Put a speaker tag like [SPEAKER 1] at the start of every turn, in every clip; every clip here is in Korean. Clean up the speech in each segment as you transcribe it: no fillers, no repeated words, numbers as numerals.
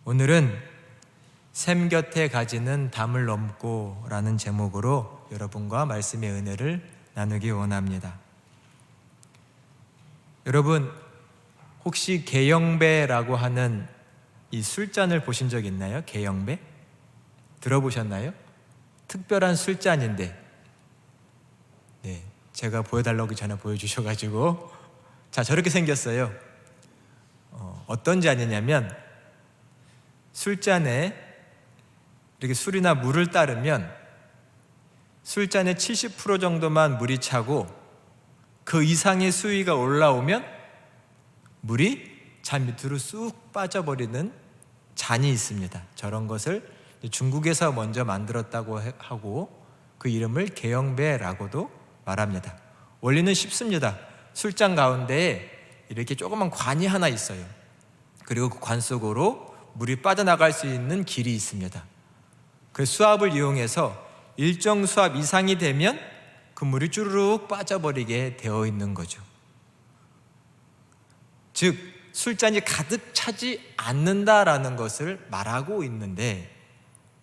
[SPEAKER 1] 오늘은 샘 곁에 가지는 담을 넘고 라는 제목으로 여러분과 말씀의 은혜를 나누기 원합니다. 여러분, 혹시 개영배라고 하는 이 술잔을 보신 적 있나요? 개영배? 들어보셨나요? 특별한 술잔인데, 제가 보여달라고 전에 보여주셔가지고, 자, 저렇게 생겼어요. 어떤 잔이냐면, 술잔에 이렇게 술이나 물을 따르면 술잔의 70% 정도만 물이 차고 그 이상의 수위가 올라오면 물이 잔 밑으로 쑥 빠져버리는 잔이 있습니다. 저런 것을 중국에서 먼저 만들었다고 하고 그 이름을 개영배라고도 말합니다. 원리는 쉽습니다. 술잔 가운데에 이렇게 조그만 관이 하나 있어요. 그리고 그 관 속으로 물이 빠져나갈 수 있는 길이 있습니다. 그 수압을 이용해서 일정 수압 이상이 되면 그 물이 주르륵 빠져버리게 되어 있는 거죠. 즉, 술잔이 가득 차지 않는다라는 것을 말하고 있는데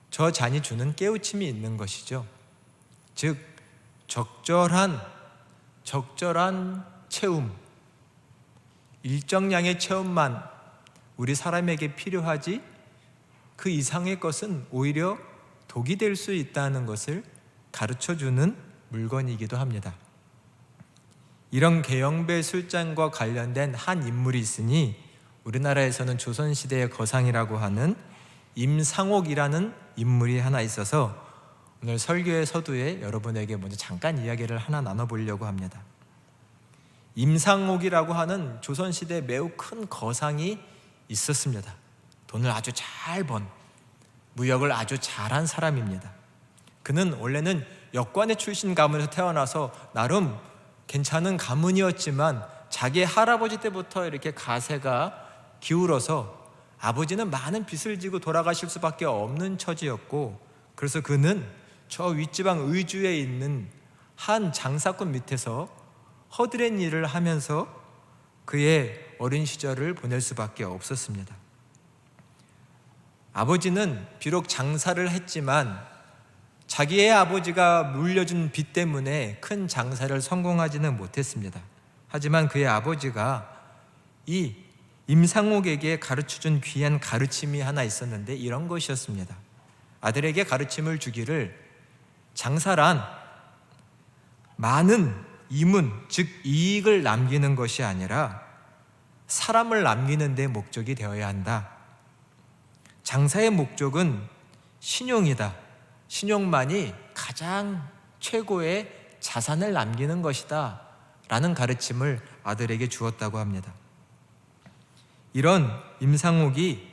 [SPEAKER 1] 저 잔이 주는 깨우침이 있는 것이죠. 즉, 적절한 체움, 일정량의 체움만 우리 사람에게 필요하지 그 이상의 것은 오히려 독이 될 수 있다는 것을 가르쳐주는 물건이기도 합니다. 이런 개영배 술잔과 관련된 한 인물이 있으니 우리나라에서는 조선시대의 거상이라고 하는 임상옥이라는 인물이 하나 있어서 오늘 설교의 서두에 여러분에게 먼저 잠깐 이야기를 하나 나눠보려고 합니다. 임상옥이라고 하는 조선시대에 매우 큰 거상이 있었습니다. 돈을 아주 잘 번, 무역을 아주 잘한 사람입니다. 그는 원래는 역관의 출신 가문에서 태어나서 나름 괜찮은 가문이었지만 자기의 할아버지 때부터 이렇게 가세가 기울어서 아버지는 많은 빚을 지고 돌아가실 수밖에 없는 처지였고, 그래서 그는 저 윗지방 의주에 있는 한 장사꾼 밑에서 허드렛 일을 하면서 그의 어린 시절을 보낼 수밖에 없었습니다. 아버지는 비록 장사를 했지만 자기의 아버지가 물려준 빚 때문에 큰 장사를 성공하지는 못했습니다. 하지만 그의 아버지가 이 임상옥에게 가르쳐준 귀한 가르침이 하나 있었는데 이런 것이었습니다. 아들에게 가르침을 주기를 장사란 많은 이문, 즉 이익을 남기는 것이 아니라 사람을 남기는 데 목적이 되어야 한다. 장사의 목적은 신용이다. 신용만이 가장 최고의 자산을 남기는 것이다 라는 가르침을 아들에게 주었다고 합니다. 이런 임상옥이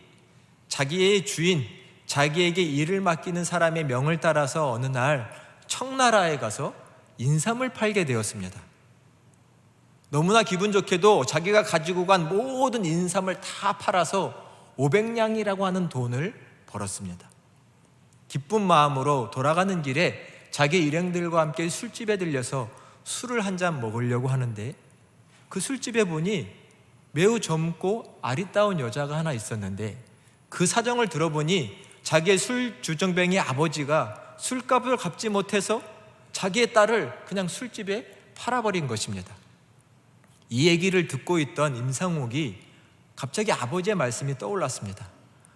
[SPEAKER 1] 자기의 주인, 자기에게 일을 맡기는 사람의 명을 따라서 어느 날 청나라에 가서 인삼을 팔게 되었습니다. 너무나 기분 좋게도 자기가 가지고 간 모든 인삼을 다 팔아서 500냥이라고 하는 돈을 벌었습니다. 기쁜 마음으로 돌아가는 길에 자기 일행들과 함께 술집에 들려서 술을 한 잔 먹으려고 하는데 그 술집에 보니 매우 젊고 아리따운 여자가 하나 있었는데 그 사정을 들어보니 자기의 술 주정뱅이 아버지가 술값을 갚지 못해서 자기의 딸을 그냥 술집에 팔아버린 것입니다. 이 얘기를 듣고 있던 임상옥이 갑자기 아버지의 말씀이 떠올랐습니다.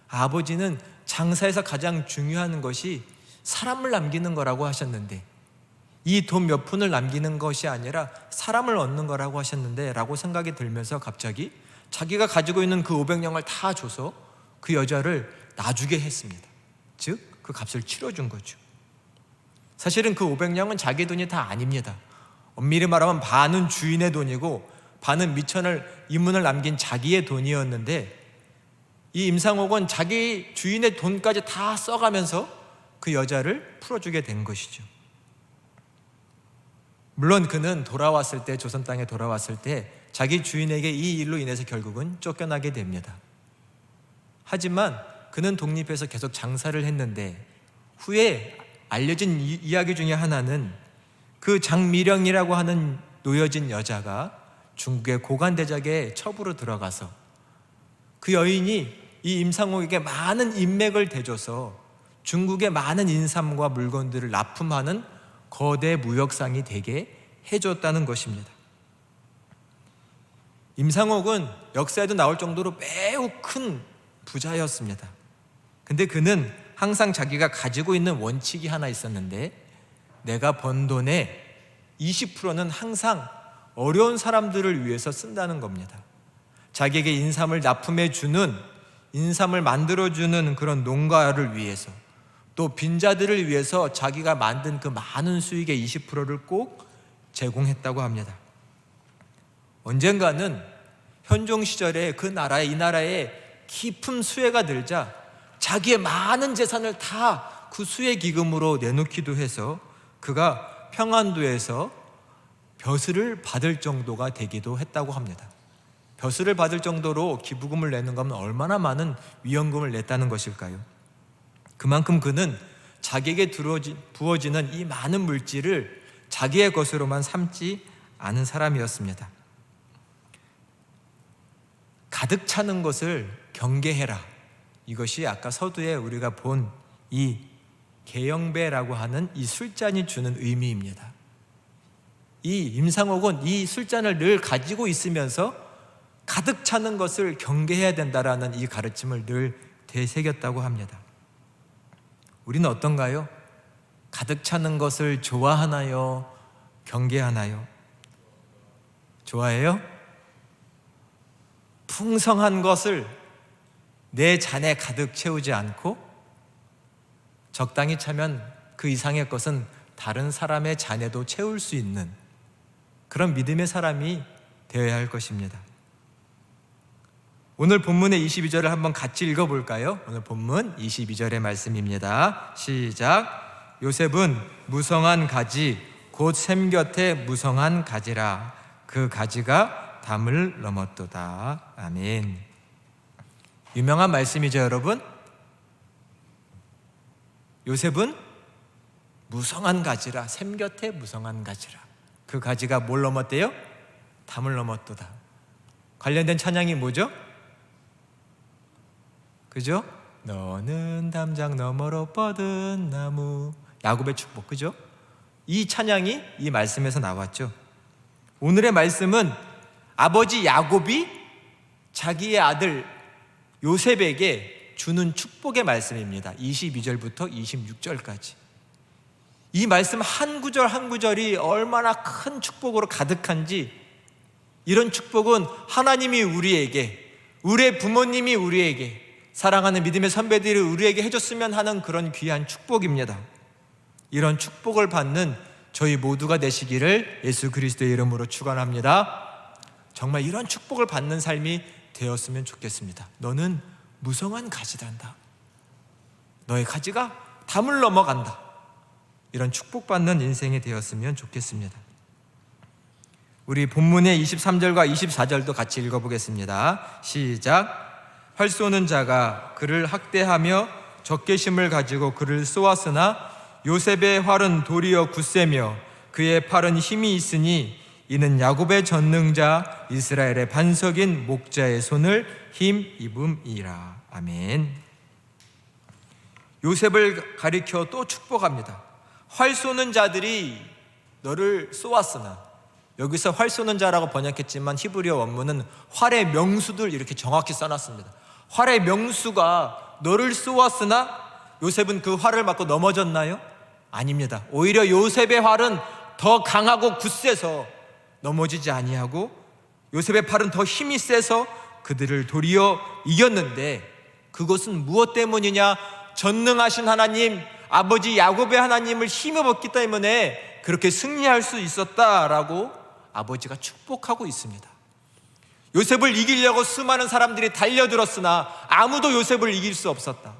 [SPEAKER 1] 아버지는 장사에서 가장 중요한 것이 사람을 남기는 거라고 하셨는데 이 돈 몇 푼을 남기는 것이 아니라 사람을 얻는 거라고 하셨는데 라고 생각이 들면서 갑자기 자기가 가지고 있는 그 500냥을 다 줘서 그 여자를 놔주게 했습니다. 즉 그 값을 치러준 거죠. 사실은 그 500냥은 자기 돈이 다 아닙니다. 엄밀히 말하면 반은 주인의 돈이고 반은 미천을 이문을 남긴 자기의 돈이었는데 이 임상옥은 자기 주인의 돈까지 다 써가면서 그 여자를 풀어주게 된 것이죠. 물론 그는 돌아왔을 때, 조선 땅에 돌아왔을 때 자기 주인에게 이 일로 인해서 결국은 쫓겨나게 됩니다. 하지만 그는 독립해서 계속 장사를 했는데 후에 알려진 이야기 중에 하나는 그 장미령이라고 하는 노여진 여자가 중국의 고관대작의 첩으로 들어가서 그 여인이 이 임상옥에게 많은 인맥을 대줘서 중국의 많은 인삼과 물건들을 납품하는 거대 무역상이 되게 해줬다는 것입니다. 임상옥은 역사에도 나올 정도로 매우 큰 부자였습니다. 근데 그는 항상 자기가 가지고 있는 원칙이 하나 있었는데, 내가 번 돈의 20%는 항상 어려운 사람들을 위해서 쓴다는 겁니다. 자기에게 인삼을 납품해 주는, 인삼을 만들어주는 그런 농가를 위해서, 또 빈자들을 위해서 자기가 만든 그 많은 수익의 20%를 꼭 제공했다고 합니다. 언젠가는 현종 시절에 그 나라에, 이 나라에 깊은 수해가 들자 자기의 많은 재산을 다 그 수해 기금으로 내놓기도 해서 그가 평안도에서 벼슬을 받을 정도가 되기도 했다고 합니다. 벼슬을 받을 정도로 기부금을 내는 거면 얼마나 많은 위헌금을 냈다는 것일까요? 그만큼 그는 자기에게 부어지는 이 많은 물질을 자기의 것으로만 삼지 않은 사람이었습니다. 가득 차는 것을 경계해라. 이것이 아까 서두에 우리가 본 이 계영배라고 하는 이 술잔이 주는 의미입니다. 이 임상옥은 이 술잔을 늘 가지고 있으면서 가득 차는 것을 경계해야 된다라는 이 가르침을 늘 되새겼다고 합니다. 우리는 어떤가요? 가득 차는 것을 좋아하나요? 경계하나요? 좋아해요? 풍성한 것을 내 잔에 가득 채우지 않고 적당히 차면 그 이상의 것은 다른 사람의 잔에도 채울 수 있는 그런 믿음의 사람이 되어야 할 것입니다. 오늘 본문의 22절을 한번 같이 읽어볼까요? 오늘 본문 22절의 말씀입니다. 시작. 요셉은 무성한 가지 곧 샘 곁에 무성한 가지라. 그 가지가 담을 넘었도다. 아멘. 유명한 말씀이죠, 여러분. 요셉은 무성한 가지라, 샘 곁에 무성한 가지라. 그 가지가 뭘 넘었대요? 담을 넘었도다. 관련된 찬양이 뭐죠? 그죠? 너는 담장 너머로 뻗은 나무. 야곱의 축복, 그죠? 이 찬양이 이 말씀에서 나왔죠. 오늘의 말씀은 아버지 야곱이 자기의 아들 요셉에게 주는 축복의 말씀입니다. 22절부터 26절까지. 이 말씀 한 구절 한 구절이 얼마나 큰 축복으로 가득한지, 이런 축복은 하나님이 우리에게, 우리의 부모님이 우리에게, 사랑하는 믿음의 선배들이 우리에게 해줬으면 하는 그런 귀한 축복입니다. 이런 축복을 받는 저희 모두가 되시기를 예수 그리스도의 이름으로 축원합니다. 정말 이런 축복을 받는 삶이 되었으면 좋겠습니다. 너는 무성한 가지단다. 너의 가지가 담을 넘어간다. 이런 축복받는 인생이 되었으면 좋겠습니다. 우리 본문의 23절과 24절도 같이 읽어보겠습니다. 시작. 활 쏘는 자가 그를 학대하며 적개심을 가지고 그를 쏘았으나 요셉의 활은 도리어 굳세며 그의 팔은 힘이 있으니 이는 야곱의 전능자 이스라엘의 반석인 목자의 손을 힘입음이라. 아멘. 요셉을 가리켜 또 축복합니다. 활 쏘는 자들이 너를 쏘았으나, 여기서 활 쏘는 자라고 번역했지만 히브리어 원문은 활의 명수들 이렇게 정확히 써놨습니다. 활의 명수가 너를 쏘았으나 요셉은 그 활을 맞고 넘어졌나요? 아닙니다. 오히려 요셉의 활은 더 강하고 굳세서 넘어지지 아니하고 요셉의 팔은 더 힘이 세서 그들을 도리어 이겼는데, 그것은 무엇 때문이냐? 전능하신 하나님, 아버지 야곱의 하나님을 힘입었기 때문에 그렇게 승리할 수 있었다라고 아버지가 축복하고 있습니다. 요셉을 이기려고 수많은 사람들이 달려들었으나 아무도 요셉을 이길 수 없었다.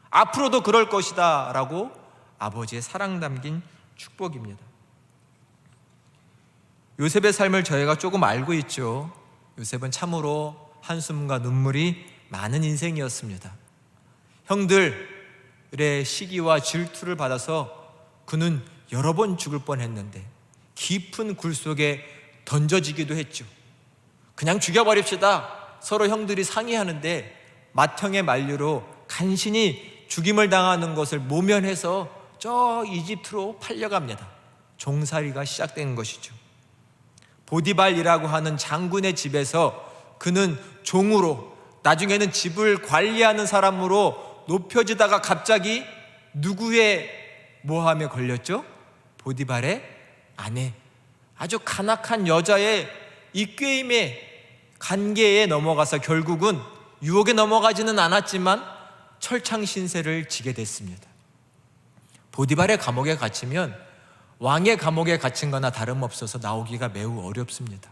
[SPEAKER 1] 앞으로도 그럴 것이다 라고 아버지의 사랑 담긴 축복입니다. 요셉의 삶을 저희가 조금 알고 있죠. 요셉은 참으로 한숨과 눈물이 많은 인생이었습니다. 형들의 시기와 질투를 받아서 그는 여러 번 죽을 뻔했는데 깊은 굴 속에 던져지기도 했죠. 그냥 죽여버립시다. 서로 형들이 상의하는데 맏형의 만류로 간신히 죽임을 당하는 것을 모면해서 저 이집트로 팔려갑니다. 종살이가 시작된 것이죠. 보디발이라고 하는 장군의 집에서 그는 종으로, 나중에는 집을 관리하는 사람으로 높여지다가 갑자기 누구의 모함에 걸렸죠? 보디발의 아내, 아주 간악한 여자의 이 꾀임의 관계에 넘어가서 결국은 유혹에 넘어가지는 않았지만 철창 신세를 지게 됐습니다. 보디발의 감옥에 갇히면 왕의 감옥에 갇힌 거나 다름없어서 나오기가 매우 어렵습니다.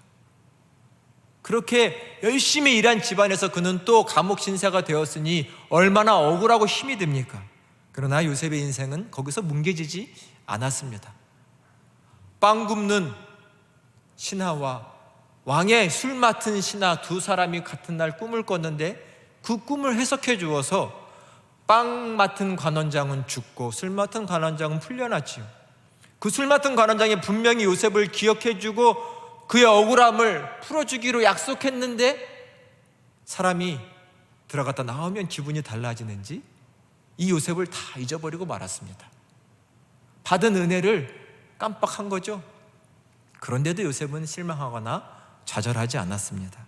[SPEAKER 1] 그렇게 열심히 일한 집안에서 그는 또 감옥 신세가 되었으니 얼마나 억울하고 힘이 듭니까? 그러나 요셉의 인생은 거기서 뭉개지지 않았습니다. 빵 굽는 신하와 왕의 술 맡은 신하 두 사람이 같은 날 꿈을 꿨는데 그 꿈을 해석해 주어서 빵 맡은 관원장은 죽고 술 맡은 관원장은 풀려났지요. 그 술 맡은 관원장이 분명히 요셉을 기억해 주고 그의 억울함을 풀어주기로 약속했는데 사람이 들어갔다 나오면 기분이 달라지는지 이 요셉을 다 잊어버리고 말았습니다. 받은 은혜를 깜빡한 거죠. 그런데도 요셉은 실망하거나 좌절하지 않았습니다.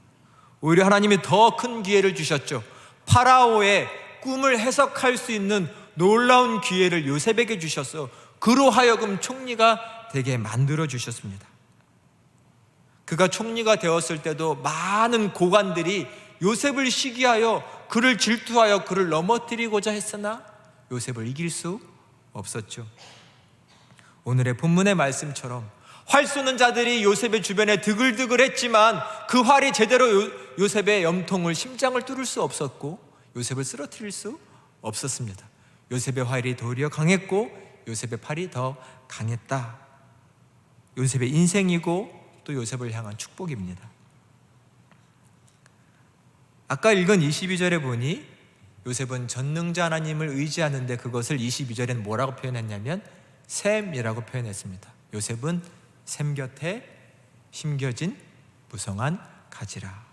[SPEAKER 1] 오히려 하나님이 더 큰 기회를 주셨죠. 파라오의 꿈을 해석할 수 있는 놀라운 기회를 요셉에게 주셔서 그로 하여금 총리가 되게 만들어 주셨습니다. 그가 총리가 되었을 때도 많은 고관들이 요셉을 시기하여 그를 질투하여 그를 넘어뜨리고자 했으나 요셉을 이길 수 없었죠. 오늘의 본문의 말씀처럼 활 쏘는 자들이 요셉의 주변에 드글드글했지만 그 활이 제대로 요셉의 염통을, 심장을 뚫을 수 없었고 요셉을 쓰러뜨릴 수 없었습니다. 요셉의 활이 도리어 강했고 요셉의 팔이 더 강했다. 요셉의 인생이고 또 요셉을 향한 축복입니다. 아까 읽은 22절에 보니 요셉은 전능자 하나님을 의지하는데 그것을 22절에는 뭐라고 표현했냐면 샘이라고 표현했습니다. 요셉은 샘 곁에 심겨진 무성한 가지라.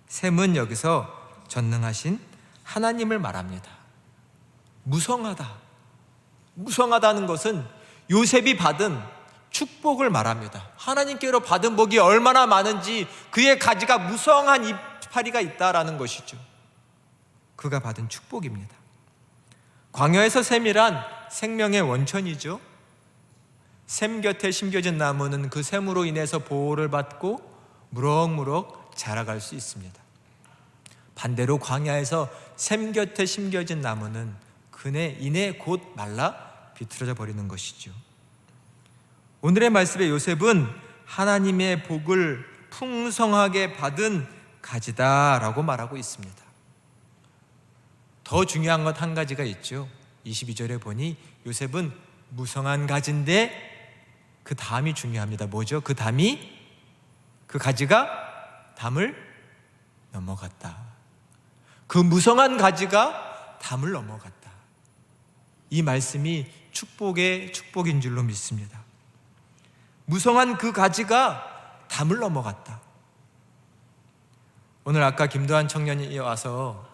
[SPEAKER 1] 샘은 여기서 전능하신 하나님을 말합니다. 무성하다는 것은 요셉이 받은 축복을 말합니다. 하나님께로 받은 복이 얼마나 많은지 그의 가지가 무성한 이파리가 있다라는 것이죠. 그가 받은 축복입니다. 광야에서 샘이란 생명의 원천이죠. 샘 곁에 심겨진 나무는 그 샘으로 인해서 보호를 받고 무럭무럭 자라갈 수 있습니다. 반대로 광야에서 샘 곁에 심겨진 나무는 그네 인해 곧 말라 비틀어져 버리는 것이죠. 오늘의 말씀에 요셉은 하나님의 복을 풍성하게 받은 가지다라고 말하고 있습니다. 더 중요한 것 한 가지가 있죠. 22절에 보니 요셉은 무성한 가지인데 그 다음이 중요합니다. 뭐죠? 그 가지가 담을 넘어갔다. 그 무성한 가지가 담을 넘어갔다. 이 말씀이 축복인 줄로 믿습니다. 무성한 그 가지가 담을 넘어갔다. 오늘 아까 김도한 청년이 와서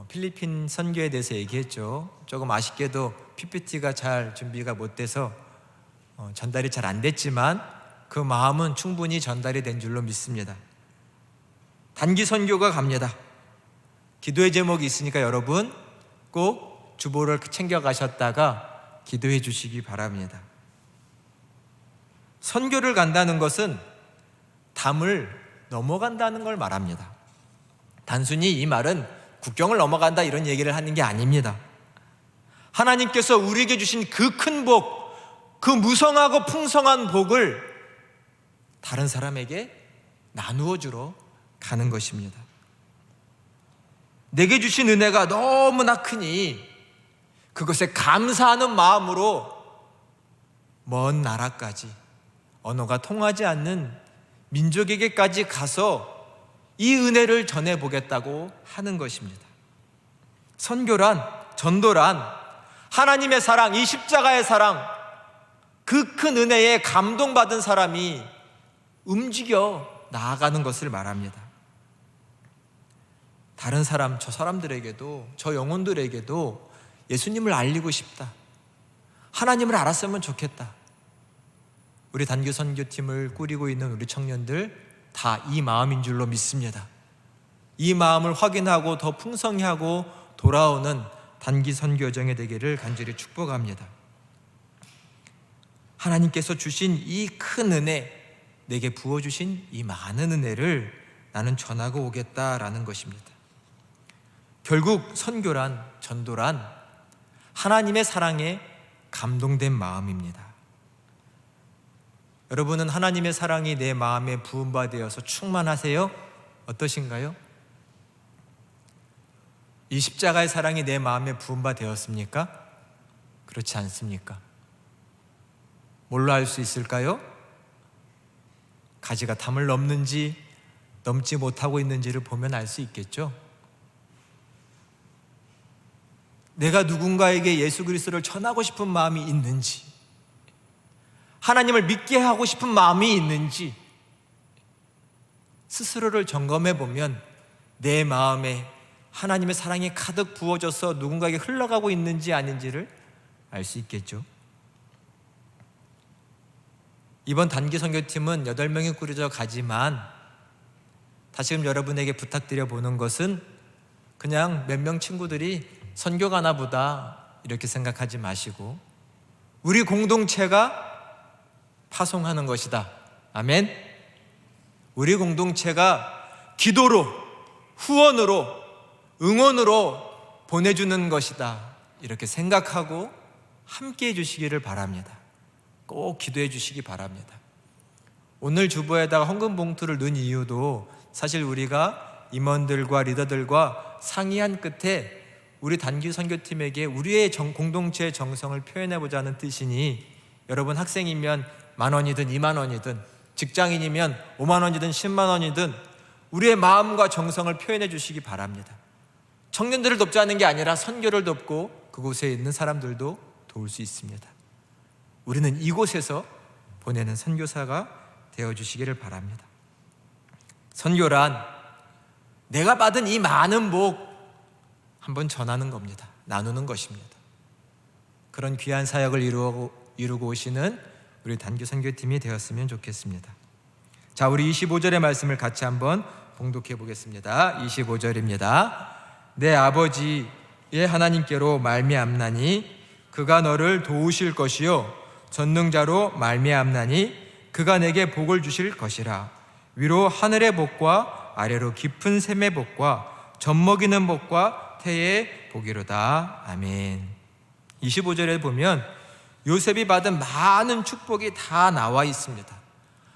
[SPEAKER 1] 필리핀 선교에 대해서 얘기했죠. 조금 아쉽게도 PPT가 잘 준비가 못 돼서 전달이 잘 안 됐지만 그 마음은 충분히 전달이 된 줄로 믿습니다. 단기 선교가 갑니다. 기도의 제목이 있으니까 여러분 꼭 주보를 챙겨 가셨다가 기도해 주시기 바랍니다. 선교를 간다는 것은 담을 넘어간다는 걸 말합니다. 단순히 이 말은 국경을 넘어간다 이런 얘기를 하는 게 아닙니다. 하나님께서 우리에게 주신 그 큰 복, 그 무성하고 풍성한 복을 다른 사람에게 나누어 주러 가는 것입니다. 내게 주신 은혜가 너무나 크니 그것에 감사하는 마음으로 먼 나라까지, 언어가 통하지 않는 민족에게까지 가서 이 은혜를 전해보겠다고 하는 것입니다. 선교란, 전도란 하나님의 사랑, 이 십자가의 사랑, 그 큰 은혜에 감동받은 사람이 움직여 나아가는 것을 말합니다. 다른 사람, 저 사람들에게도, 저 영혼들에게도 예수님을 알리고 싶다. 하나님을 알았으면 좋겠다. 우리 단기 선교팀을 꾸리고 있는 우리 청년들 다 이 마음인 줄로 믿습니다. 이 마음을 확인하고 더 풍성히 하고 돌아오는 단기 선교 여정이 되기를 간절히 축복합니다. 하나님께서 주신 이 큰 은혜, 내게 부어주신 이 많은 은혜를 나는 전하고 오겠다라는 것입니다. 결국 선교란, 전도란 하나님의 사랑에 감동된 마음입니다. 여러분은 하나님의 사랑이 내 마음에 부음바 되어서 충만하세요? 어떠신가요? 이 십자가의 사랑이 내 마음에 부음바 되었습니까? 그렇지 않습니까? 뭘로 알 수 있을까요? 가지가 담을 넘는지 넘지 못하고 있는지를 보면 알 수 있겠죠. 내가 누군가에게 예수 그리스도를 전하고 싶은 마음이 있는지, 하나님을 믿게 하고 싶은 마음이 있는지 스스로를 점검해 보면 내 마음에 하나님의 사랑이 가득 부어져서 누군가에게 흘러가고 있는지 아닌지를 알 수 있겠죠. 이번 단기 선교팀은 8명이 꾸려져 가지만 다시금 여러분에게 부탁드려 보는 것은 그냥 몇 명 친구들이 선교 가나 보다 이렇게 생각하지 마시고 우리 공동체가 파송하는 것이다. 아멘. 우리 공동체가 기도로, 후원으로, 응원으로 보내주는 것이다. 이렇게 생각하고 함께 해주시기를 바랍니다. 꼭 기도해 주시기 바랍니다. 오늘 주보에다가 헌금 봉투를 넣은 이유도 사실 우리가 임원들과 리더들과 상의한 끝에 우리 단기 선교팀에게 우리의 공동체의 정성을 표현해보자는 뜻이니 여러분 학생이면 10,000원이든 20,000원이든 직장인이면 50,000원이든 100,000원이든 우리의 마음과 정성을 표현해 주시기 바랍니다. 청년들을 돕지 않는 게 아니라 선교를 돕고 그곳에 있는 사람들도 도울 수 있습니다. 우리는 이곳에서 보내는 선교사가 되어주시기를 바랍니다. 선교란 내가 받은 이 많은 복 한번 전하는 겁니다. 나누는 것입니다. 그런 귀한 사역을 이루고 오시는 우리 단기 선교팀이 되었으면 좋겠습니다. 자, 우리 25절의 말씀을 같이 한번 봉독해 보겠습니다. 25절입니다. 내 아버지의 하나님께로 말미암나니 그가 너를 도우실 것이요 전능자로 말미암나니 그가 내게 복을 주실 것이라. 위로 하늘의 복과 아래로 깊은 샘의 복과 젖먹이는 복과 태의 복이로다. 아멘. 25절에 보면 요셉이 받은 많은 축복이 다 나와 있습니다.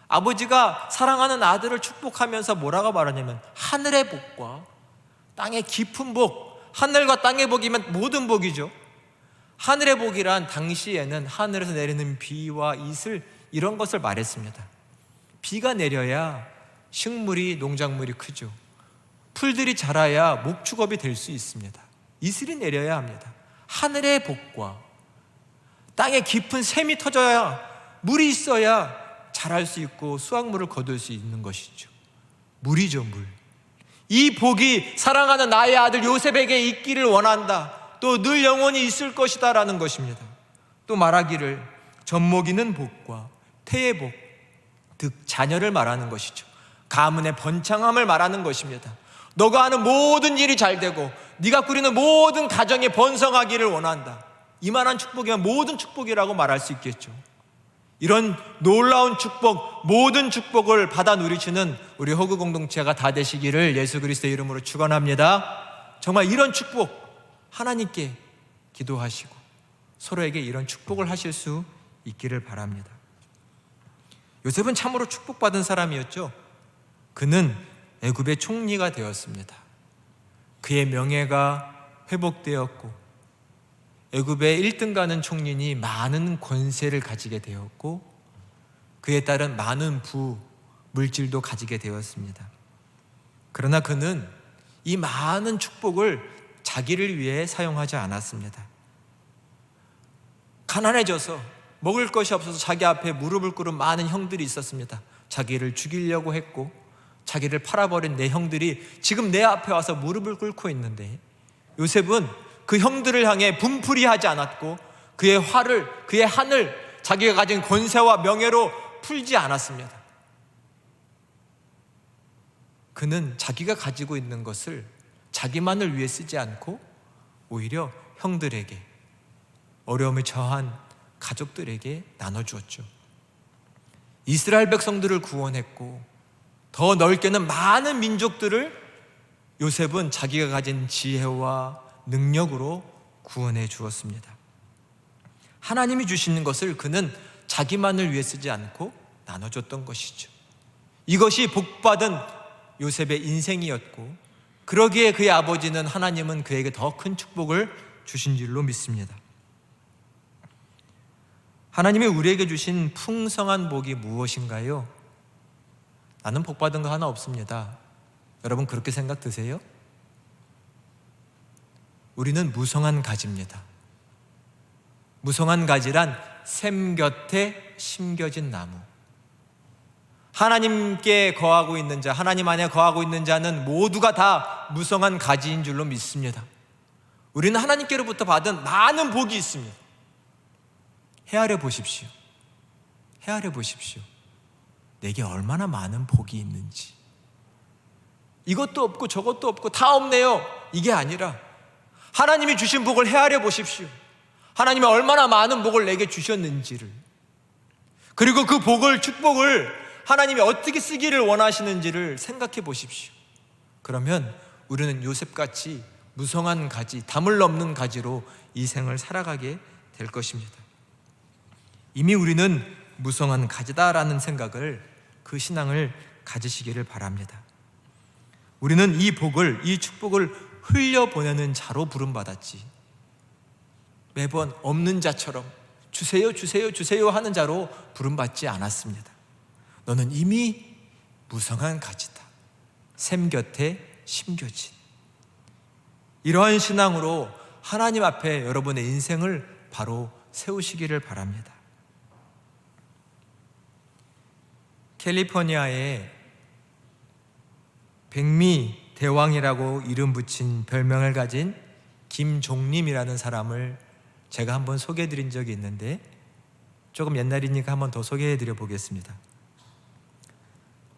[SPEAKER 1] 아버지가 사랑하는 아들을 축복하면서 뭐라고 말하냐면 하늘의 복과 땅의 깊은 복, 하늘과 땅의 복이면 모든 복이죠. 하늘의 복이란 당시에는 하늘에서 내리는 비와 이슬 이런 것을 말했습니다. 비가 내려야 식물이, 농작물이 크죠. 풀들이 자라야 목축업이 될 수 있습니다. 이슬이 내려야 합니다. 하늘의 복과 땅에 깊은 샘이 터져야, 물이 있어야 자랄 수 있고 수확물을 거둘 수 있는 것이죠. 물이죠, 물. 이 복이 사랑하는 나의 아들 요셉에게 있기를 원한다. 또 늘 영원히 있을 것이다 라는 것입니다. 또 말하기를 젖먹이는 복과 태의 복, 즉 자녀를 말하는 것이죠. 가문의 번창함을 말하는 것입니다. 너가 하는 모든 일이 잘 되고 네가 꾸리는 모든 가정이 번성하기를 원한다. 이만한 축복이면 모든 축복이라고 말할 수 있겠죠. 이런 놀라운 축복, 모든 축복을 받아 누리시는 우리 허그 공동체가 다 되시기를 예수 그리스도의 이름으로 축원합니다. 정말 이런 축복 하나님께 기도하시고 서로에게 이런 축복을 하실 수 있기를 바랍니다. 요셉은 참으로 축복받은 사람이었죠. 그는 애굽의 총리가 되었습니다. 그의 명예가 회복되었고 애굽의 1등 가는 총리니 많은 권세를 가지게 되었고 그에 따른 많은 물질도 가지게 되었습니다. 그러나 그는 이 많은 축복을 자기를 위해 사용하지 않았습니다. 가난해져서 먹을 것이 없어서 자기 앞에 무릎을 꿇은 많은 형들이 있었습니다. 자기를 죽이려고 했고 자기를 팔아버린 내 형들이 지금 내 앞에 와서 무릎을 꿇고 있는데, 요셉은 그 형들을 향해 분풀이하지 않았고 그의 화를, 그의 한을 자기가 가진 권세와 명예로 풀지 않았습니다. 그는 자기가 가지고 있는 것을 자기만을 위해 쓰지 않고 오히려 형들에게, 어려움에 처한 가족들에게 나눠주었죠. 이스라엘 백성들을 구원했고 더 넓게는 많은 민족들을 요셉은 자기가 가진 지혜와 능력으로 구원해 주었습니다. 하나님이 주시는 것을 그는 자기만을 위해 쓰지 않고 나눠줬던 것이죠. 이것이 복받은 요셉의 인생이었고, 그러기에 그의 아버지는, 하나님은 그에게 더 큰 축복을 주신 줄로 믿습니다. 하나님이 우리에게 주신 풍성한 복이 무엇인가요? 나는 복받은 거 하나 없습니다. 여러분 그렇게 생각 드세요? 우리는 무성한 가지입니다. 무성한 가지란 샘 곁에 심겨진 나무. 하나님께 거하고 있는 자, 하나님 안에 거하고 있는 자는 모두가 다 무성한 가지인 줄로 믿습니다. 우리는 하나님께로부터 받은 많은 복이 있습니다. 헤아려 보십시오. 헤아려 보십시오. 내게 얼마나 많은 복이 있는지. 이것도 없고 저것도 없고 다 없네요, 이게 아니라 하나님이 주신 복을 헤아려 보십시오. 하나님이 얼마나 많은 복을 내게 주셨는지를, 그리고 그 복을, 축복을 하나님이 어떻게 쓰기를 원하시는지를 생각해 보십시오. 그러면 우리는 요셉같이 무성한 가지, 담을 넘는 가지로 이 생을 살아가게 될 것입니다. 이미 우리는 무성한 가지다라는 생각을, 그 신앙을 가지시기를 바랍니다. 우리는 이 복을, 이 축복을 흘려보내는 자로 부름받았지, 매번 없는 자처럼 주세요 주세요 주세요 하는 자로 부름받지 않았습니다. 너는 이미 무성한 가지다, 샘 곁에 심겨진. 이러한 신앙으로 하나님 앞에 여러분의 인생을 바로 세우시기를 바랍니다. 캘리포니아에 백미 대왕이라고 이름 붙인 별명을 가진 김종림이라는 사람을 제가 한번 소개해 드린 적이 있는데, 조금 옛날이니까 한번 더 소개해 드려 보겠습니다.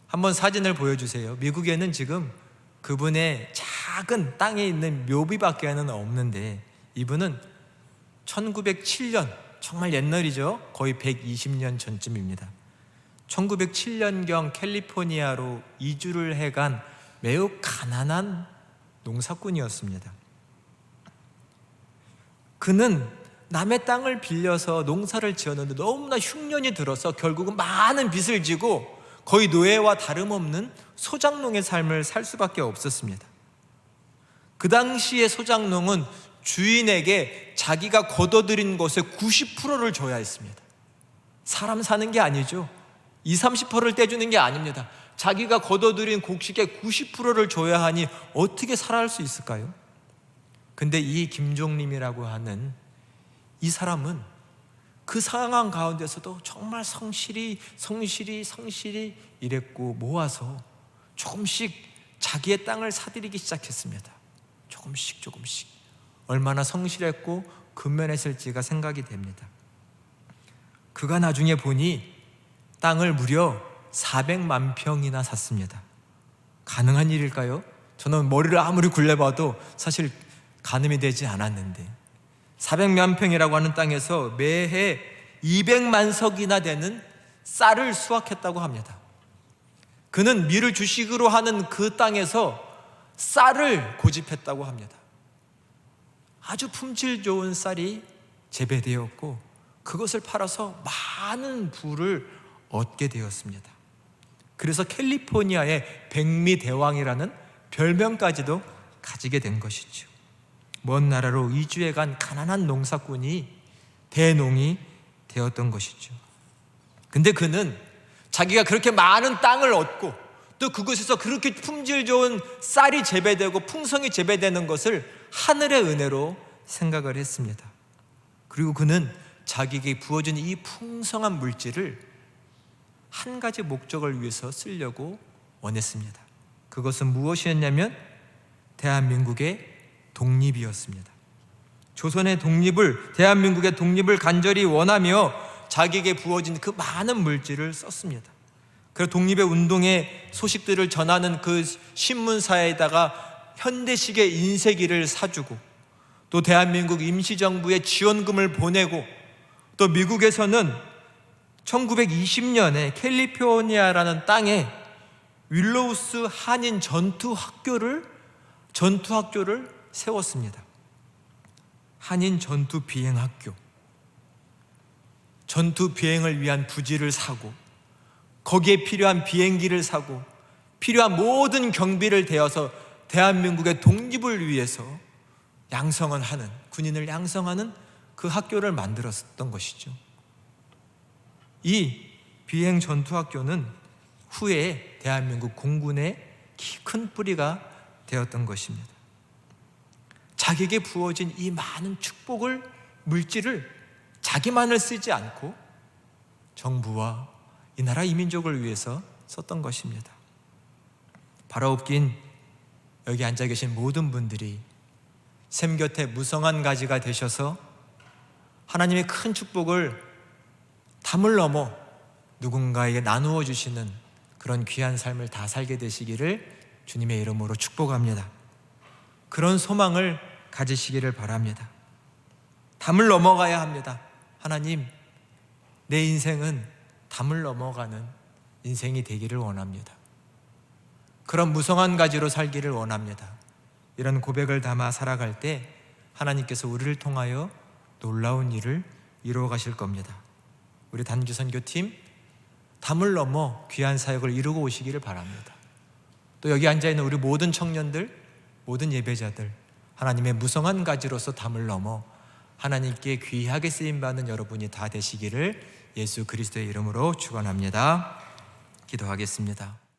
[SPEAKER 1] 한번 사진을 보여주세요. 미국에는 지금 그분의 작은 땅에 있는 묘비밖에는 없는데, 이분은 1907년, 정말 옛날이죠. 거의 120년 전쯤입니다. 1907년경 캘리포니아로 이주를 해간 매우 가난한 농사꾼이었습니다. 그는 남의 땅을 빌려서 농사를 지었는데 너무나 흉년이 들어서 결국은 많은 빚을 지고 거의 노예와 다름없는 소작농의 삶을 살 수밖에 없었습니다. 그 당시의 소작농은 주인에게 자기가 거둬들인 것의 90%를 줘야 했습니다. 사람 사는 게 아니죠. 20, 30%를 떼주는 게 아닙니다. 자기가 거둬들인 곡식의 90%를 줘야 하니 어떻게 살아갈 수 있을까요? 근데 이 김종림이라고 하는 이 사람은 그 상황 가운데서도 정말 성실히 일했고 모아서 조금씩 자기의 땅을 사들이기 시작했습니다. 조금씩 얼마나 성실했고 근면했을지가 생각이 됩니다. 그가 나중에 보니 땅을 무려 400만 평이나 샀습니다. 가능한 일일까요? 저는 머리를 아무리 굴려봐도 사실 가늠이 되지 않았는데, 400만 평이라고 하는 땅에서 매해 200만 석이나 되는 쌀을 수확했다고 합니다. 그는 밀을 주식으로 하는 그 땅에서 쌀을 고집했다고 합니다. 아주 품질 좋은 쌀이 재배되었고 그것을 팔아서 많은 부를 얻게 되었습니다. 그래서 캘리포니아의 백미 대왕이라는 별명까지도 가지게 된 것이죠. 먼 나라로 이주해 간 가난한 농사꾼이 대농이 되었던 것이죠. 근데 그는 자기가 그렇게 많은 땅을 얻고 또 그곳에서 그렇게 품질 좋은 쌀이 재배되고 풍성이 재배되는 것을 하늘의 은혜로 생각을 했습니다. 그리고 그는 자기에게 부어진 이 풍성한 물질을 한 가지 목적을 위해서 쓰려고 원했습니다. 그것은 무엇이었냐면 대한민국의 독립이었습니다. 조선의 독립을, 대한민국의 독립을 간절히 원하며 자기에게 부어진 그 많은 물질을 썼습니다. 그래서 독립의 운동의 소식들을 전하는 그 신문사에다가 현대식의 인쇄기를 사주고, 또 대한민국 임시정부에 지원금을 보내고, 또 미국에서는 1920년에 캘리포니아라는 땅에 윌로우스 한인 전투학교를 세웠습니다. 한인 전투 비행학교. 전투 비행을 위한 부지를 사고, 거기에 필요한 비행기를 사고, 필요한 모든 경비를 대어서 대한민국의 독립을 위해서 군인을 양성하는 그 학교를 만들었던 것이죠. 이 비행 전투학교는 후에 대한민국 공군의 큰 뿌리가 되었던 것입니다. 자기에게 부어진 이 많은 축복을, 물질을 자기만을 쓰지 않고 정부와 이 나라 이민족을 위해서 썼던 것입니다. 바로 웃긴 여기 앉아 계신 모든 분들이 샘 곁에 무성한 가지가 되셔서 하나님의 큰 축복을 담을 넘어 누군가에게 나누어 주시는 그런 귀한 삶을 다 살게 되시기를 주님의 이름으로 축복합니다. 그런 소망을 가지시기를 바랍니다. 담을 넘어가야 합니다. 하나님, 내 인생은 담을 넘어가는 인생이 되기를 원합니다. 그런 무성한 가지로 살기를 원합니다. 이런 고백을 담아 살아갈 때 하나님께서 우리를 통하여 놀라운 일을 이루어 가실 겁니다. 우리 단주 선교팀 담을 넘어 귀한 사역을 이루고 오시기를 바랍니다. 또 여기 앉아있는 우리 모든 청년들, 모든 예배자들, 하나님의 무성한 가지로서 담을 넘어 하나님께 귀하게 쓰임받는 여러분이 다 되시기를 예수 그리스도의 이름으로 축원합니다. 기도하겠습니다.